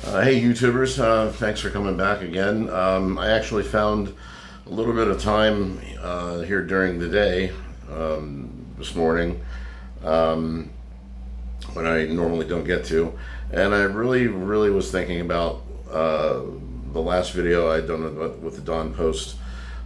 Hey YouTubers, thanks for coming back again. I actually found a little bit of time here during the day this morning when I normally don't get to, and I really was thinking about the last video I'd done with the Dawn Post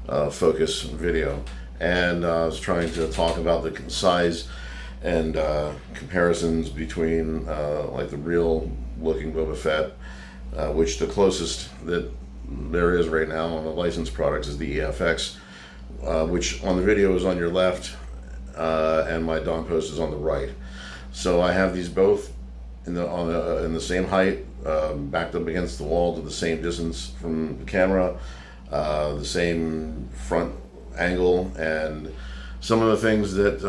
focus video, and I was trying to talk about the size and comparisons between like the real looking Boba Fett, which the closest that there is right now on the licensed products is the eFX, which on the video is on your left, and my Dawn Post is on the right. So I have these both in the same height, backed up against the wall to the same distance from the camera, the same front angle, and some of the things that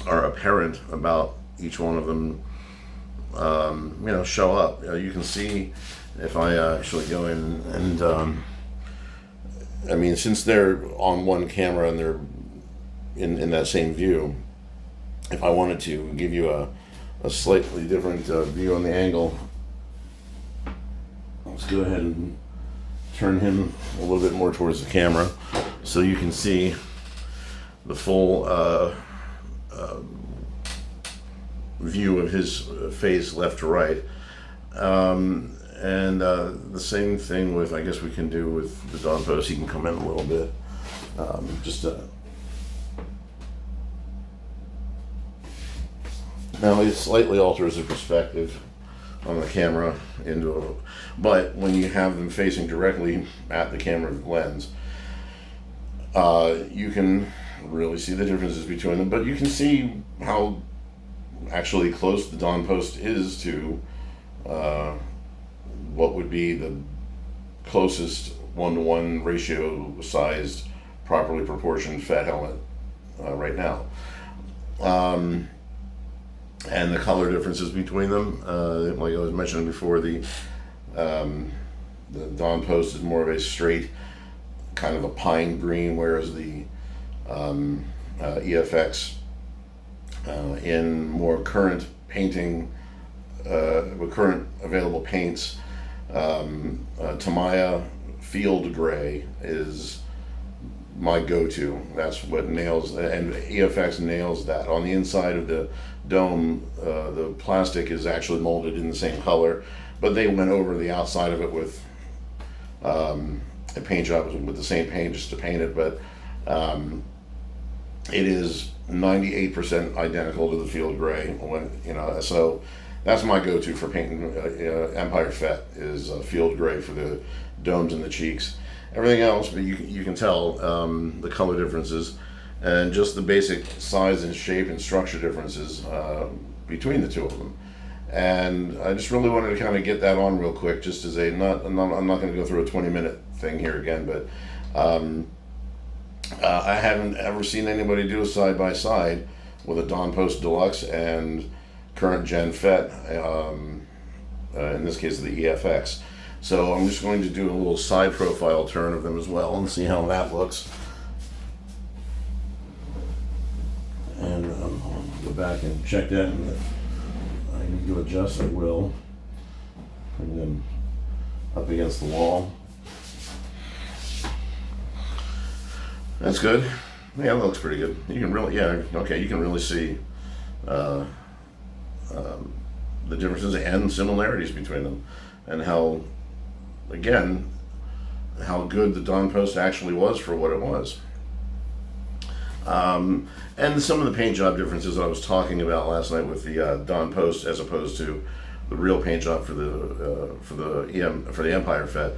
are apparent about each one of them show up. You can see if I actually go in and I mean, since they're on one camera and they're in that same view, if I wanted to give you a slightly different view on the angle, let's go ahead and turn him a little bit more towards the camera so you can see the full view of his face left to right. And the same thing with, I guess we can do with the Dawn Post. He can come in a little bit. Now it slightly alters the perspective on the camera but when you have them facing directly at the camera lens, you can really see the differences between them, but you can see how actually close the Dawn Post is to what would be the closest 1-to-1 ratio sized, properly proportioned Fett helmet right now. And the color differences between them, like I was mentioning before, the Dawn Post is more of a straight kind of a pine green, whereas the eFX in more current painting, with current available paints, Tamiya Field Gray is my go-to. That's what nails, and eFX nails that. On the inside of the dome, the plastic is actually molded in the same color, but they went over the outside of it with a paint job with the same paint just to paint it, but it is 98% identical to the Field Gray. So that's my go-to for painting Empire Fett is Field Gray for the domes and the cheeks. Everything else, but you can tell the color differences and just the basic size and shape and structure differences between the two of them. And I just really wanted to kind of get that on real quick, just as I'm not going to go through a 20-minute thing here again, but I haven't ever seen anybody do a side-by-side with a Dawn Post Deluxe and current gen Fett, in this case the eFX. So I'm just going to do a little side profile turn of them as well and see how that looks. And I'll go back and check that, and if I need to adjust, I will. Bring them up against the wall. That's good. Yeah, that looks pretty good. You can really, you can really see the differences and similarities between them, and how good the Dawn Post actually was for what it was. And some of the paint job differences that I was talking about last night with the Dawn Post as opposed to the real paint job for the Empire Fett,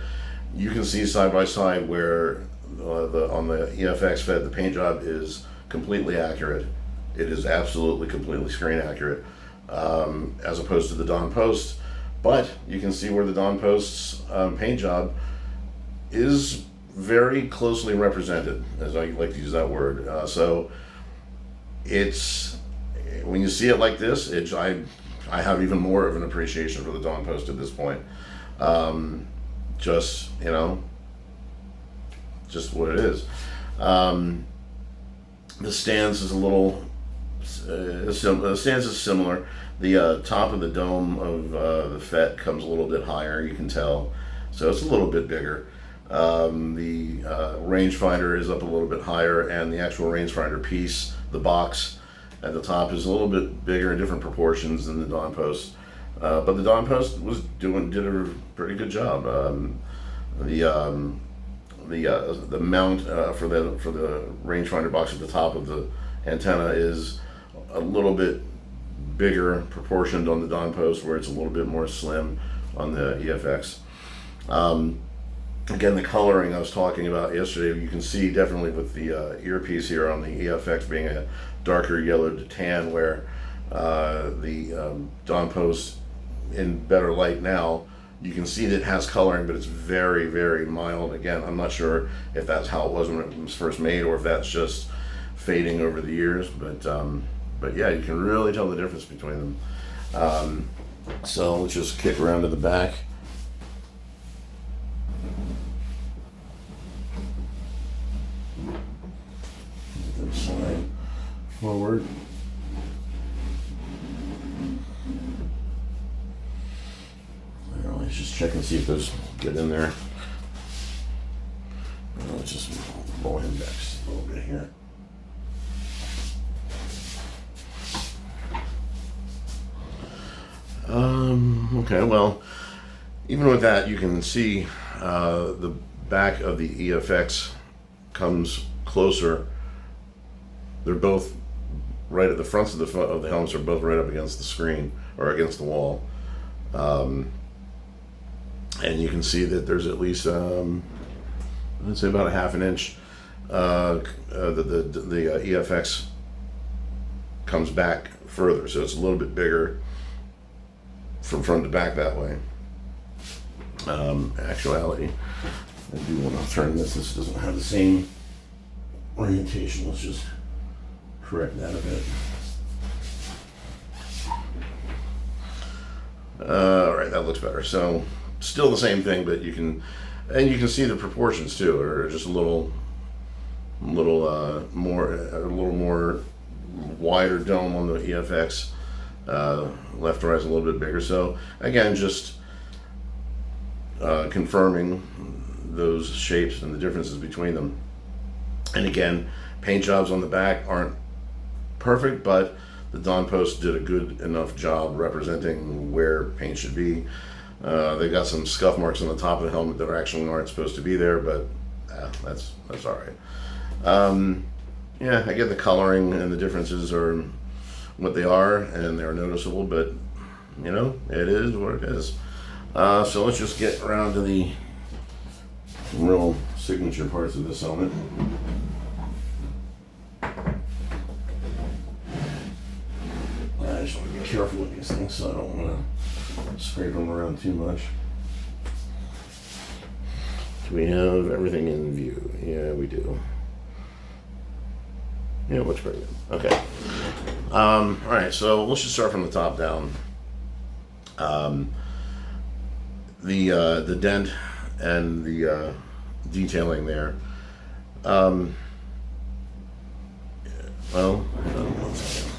you can see side by side where on the eFX Fett the paint job is completely accurate. It is absolutely completely screen accurate, as opposed to the Dawn Post. But you can see where the Dawn Post's paint job is very closely represented, as I like to use that word. So it's, when you see it like this, I have even more of an appreciation for the Dawn Post at this point. Just what it is. The stance is a little, the stance is similar. The top of the dome of the Fett comes a little bit higher, you can tell, so it's a little bit bigger. The rangefinder is up a little bit higher, and the actual rangefinder piece, the box at the top, is a little bit bigger in different proportions than the Dawn Post. But the Dawn Post did a pretty good job. The mount for the rangefinder box at the top of the antenna is a little bit bigger proportioned on the Dawn Post, where it's a little bit more slim on the eFX. Again, the coloring I was talking about yesterday, you can see definitely with the earpiece here on the eFX being a darker yellow to tan, where the Dawn Post in better light now, you can see that it has coloring, but it's very, very mild. Again, I'm not sure if that's how it was when it was first made, or if that's just fading over the years, but yeah, you can really tell the difference between them. So let's just kick around to the back. Slide forward. Let's just check and see if those get in there. Let's just roll him back just a little bit here. Okay, well, even with that, you can see the back of the eFX comes closer. They're both right at the fronts of the helmets are both right up against the screen, or against the wall. And you can see that there's at least, I'd say about a half an inch. The eFX comes back further, so it's a little bit bigger from front to back that way. Actuality, I do want to turn this. This doesn't have the same orientation. Let's just correct that a bit. All right, that looks better. So still the same thing, but you can see the proportions too, are just a little more wider dome on the eFX. Left to right is a little bit bigger. So again, just confirming those shapes and the differences between them. And again, paint jobs on the back aren't perfect, but the Dawn Post did a good enough job representing where paint should be. They got some scuff marks on the top of the helmet that actually aren't supposed to be there, but that's all right. Yeah, I get the coloring and the differences are what they are, and they're noticeable, but you know, it is what it is. So let's just get around to the real signature parts of this helmet. I just want to be careful with these things so I don't want to scrape them around too much. Do we have everything in view? Yeah, we do. Yeah, it looks pretty good. Okay. All right, so let's just start from the top down. The dent and the detailing there. Well, one second.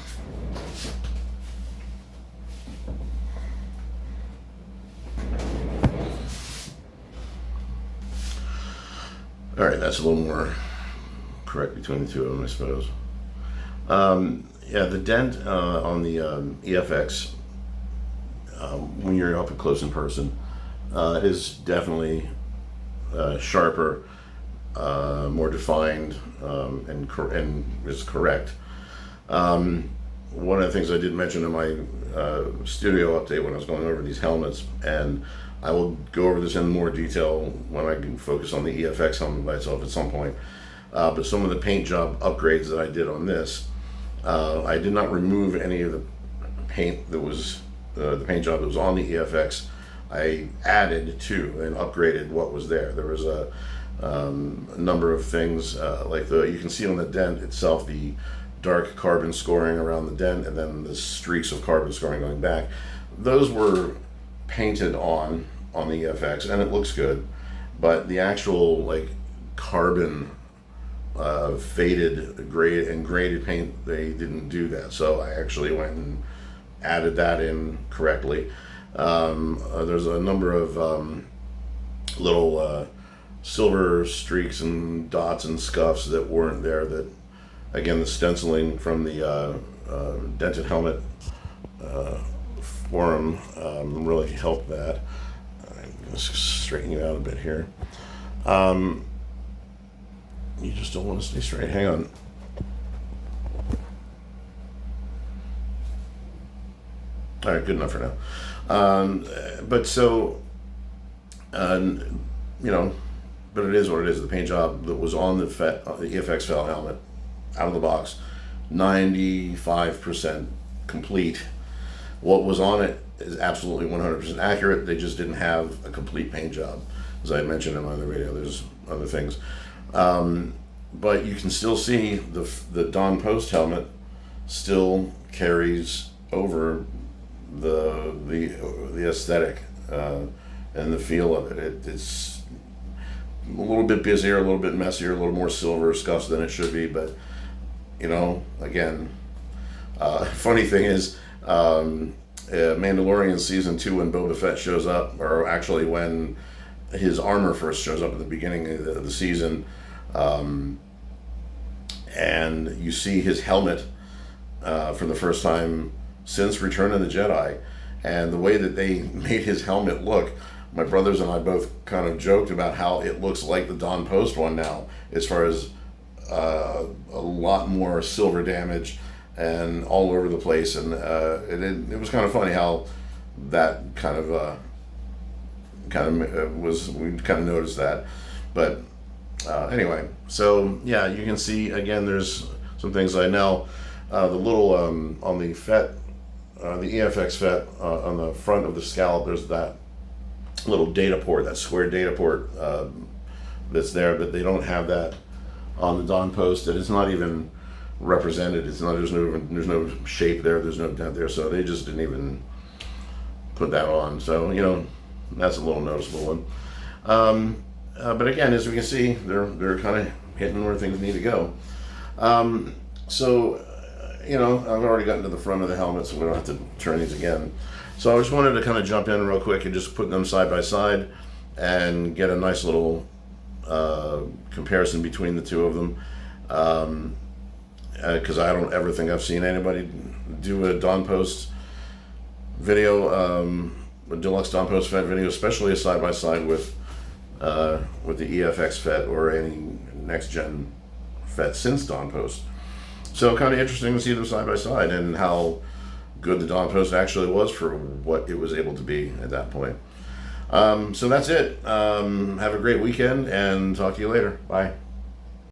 All right, that's a little more correct between the two of them, I suppose. Yeah, the dent on the eFX, when you're up close in person, is definitely sharper, more defined, and is correct. One of the things I did mention in my studio update when I was going over these helmets, and I will go over this in more detail when I can focus on the eFX helmet by itself at some point. But some of the paint job upgrades that I did on this, I did not remove any of the paint that was the paint job that was on the eFX. I added to and upgraded what was there. There was a number of things like you can see on the dent itself, the dark carbon scoring around the dent, and then the streaks of carbon scoring going back. Those were painted on the eFX, and it looks good. But the actual like carbon faded gray and graded paint, they didn't do that. So I actually went and added that in correctly. There's a number of little silver streaks and dots and scuffs that weren't there. That, again, the stenciling from the dented helmet forum really helped that. I'm going to straighten you out a bit here. You just don't want to stay straight. Hang on. All right, good enough for now. But so, you know, but it is what it is. The paint job that was on the eFX Fel helmet out of the box, 95% complete. What was on it is absolutely 100% accurate. They just didn't have a complete paint job. As I mentioned in my other video, there's other things. But you can still see the Don Post helmet still carries over the aesthetic and the feel of it. It's a little bit busier, a little bit messier, a little more silver scuffs than it should be. But, you know, again, funny thing is, Mandalorian season 2, when Boba Fett shows up, or actually when his armor first shows up at the beginning of the season, and you see his helmet for the first time since Return of the Jedi, and the way that they made his helmet look, my brothers and I both kind of joked about how it looks like the Don Post one now, as far as a lot more silver damage and all over the place, and it was kind of funny how that kind of was, we kind of noticed that. But anyway, so yeah, you can see again there's some things I know. The little on the Fett, the eFX Fett, on the front of the scallop, there's that little data port, that square data port that's there, but they don't have that on the Don Post. It is not even represented. It's not, there's no shape there, there's no dent there, so they just didn't even put that on. So, you know, that's a little noticeable one. But again, as we can see, they're kind of hitting where things need to go. So, you know, I've already gotten to the front of the helmet, so we don't have to turn these again. So I just wanted to kind of jump in real quick and just put them side by side and get a nice little comparison between the two of them. Because I don't ever think I've seen anybody do a Don Post video, a Deluxe Don Post Fett video, especially a side by side with the eFX Fett or any next gen Fett since Don Post. So kind of interesting to see them side by side and how good the Don Post actually was for what it was able to be at that point. So that's it. Have a great weekend and talk to you later. Bye.